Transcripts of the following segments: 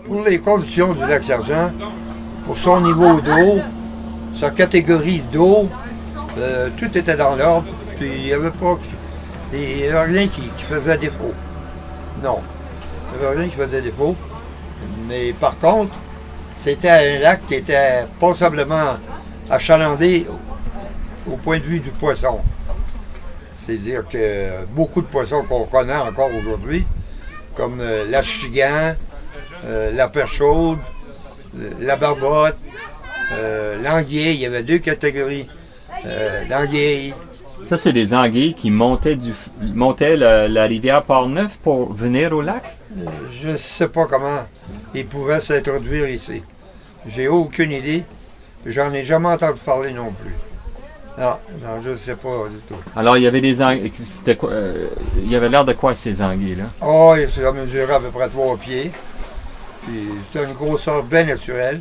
Pour les conditions du lac Sergent, pour son niveau d'eau, sa catégorie d'eau, tout était dans l'ordre, puis il n'y avait pas... Il n'y avait rien qui faisait défaut. Non, il n'y avait rien qui faisait défaut. Mais par contre, c'était un lac qui était passablement achalandé au point de vue du poisson. C'est-à-dire que beaucoup de poissons qu'on connaît encore aujourd'hui, comme l'achigan, la perche chaude, la barbotte, l'anguille, il y avait deux catégories d'anguilles. Ça, c'est des anguilles qui montaient la rivière Port-Neuf pour venir au lac? Je ne sais pas comment ils pouvaient s'introduire ici. J'ai aucune idée. J'en ai jamais entendu parler non plus. Non, je ne sais pas du tout. Alors, il y avait des anguilles. Il y avait l'air de quoi, ces anguilles-là? Oh, ça mesurait à peu près 3 pieds. Puis c'était une grosseur bien naturelle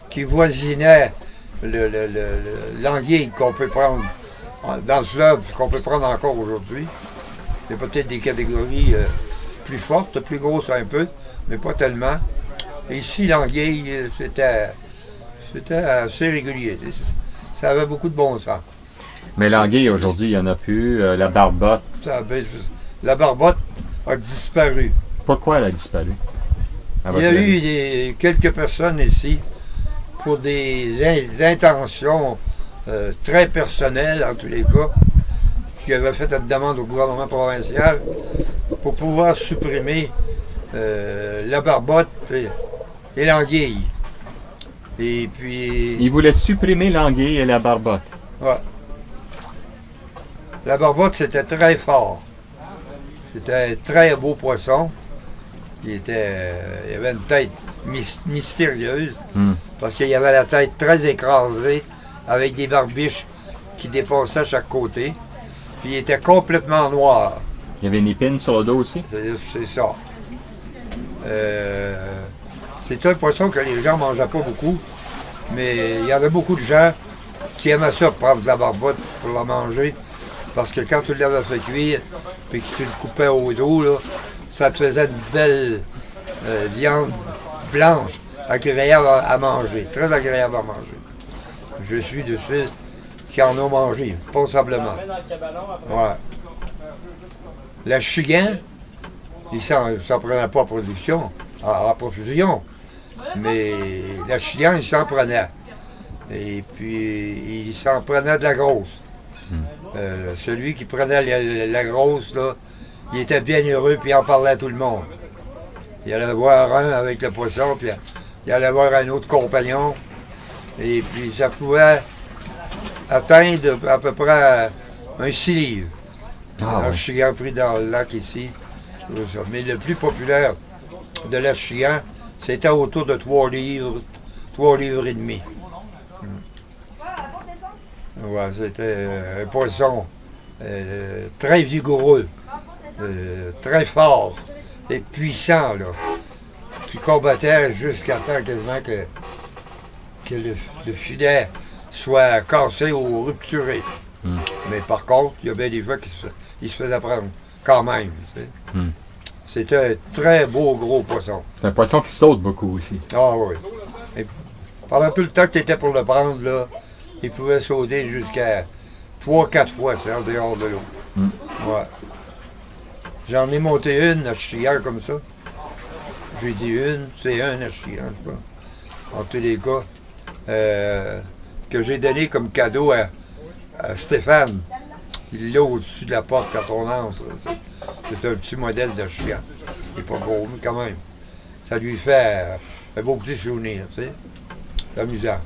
qui voisinait l'anguille qu'on peut prendre dans le fleuve, qu'on peut prendre encore aujourd'hui. Il y a peut-être des catégories plus fortes, plus grosses un peu, mais pas tellement. Et ici, l'anguille, c'était assez régulier. Ça avait beaucoup de bon sens. Mais l'anguille, aujourd'hui, il n'y en a plus. La barbotte. La barbotte a disparu. Pourquoi elle a disparu? Il y a eu quelques personnes ici pour des intentions très personnelles, en tous les cas, qui avaient fait une demande au gouvernement provincial pour pouvoir supprimer la barbotte et l'anguille. Et puis... Ils voulaient supprimer l'anguille et la barbotte. Ouais. La barbotte, c'était très fort. C'était un très beau poisson. Il avait une tête mystérieuse, parce qu'il y avait la tête très écrasée, avec des barbiches qui dépassaient à chaque côté. Puis il était complètement noir. Il y avait une épine sur le dos aussi? C'est ça. C'est un poisson que les gens ne mangeaient pas beaucoup, mais il y avait beaucoup de gens qui aimaient ça, prendre de la barbotte pour la manger, parce que quand tu l'avais fait cuire, puis que tu le coupais au dos, là, ça te faisait une belle viande blanche, agréable à manger, très agréable à manger. Je suis de ceux qui en ont mangé, passablement. Ouais. L'achigan, il s'en prenait pas à production, à profusion, mais l'achigan, il s'en prenait. Et puis, il s'en prenait de la grosse. Celui qui prenait la grosse, là, il était bien heureux, puis il en parlait à tout le monde. Il allait voir un avec le poisson, puis il allait voir un autre compagnon. Et puis ça pouvait atteindre à peu près un 6 livres. L'achigan pris dans le lac ici. Mais le plus populaire de l'achigan, c'était autour de 3 livres et demi. Ouais, c'était un poisson très vigoureux. Très fort et puissant, là, qui combattait jusqu'à temps quasiment que le filet soit cassé ou rupturé. Mais par contre, il y a bien des fois qu'il se faisait prendre quand même. C'était un très beau gros poisson. C'est un poisson qui saute beaucoup aussi. Ah oui. Et pendant tout le temps que tu étais pour le prendre, là, il pouvait sauter jusqu'à 3-4 fois, c'est en dehors de l'eau. Ouais. J'en ai monté une achigan comme ça. J'ai dit une, c'est un achigan, je sais pas. En tous les cas, que j'ai donné comme cadeau à Stéphane. Il l'a au-dessus de la porte quand on entre. C'est un petit modèle d'achigan. Il n'est pas gros, mais quand même. Ça lui fait un beau petit souvenir, tu sais. C'est amusant.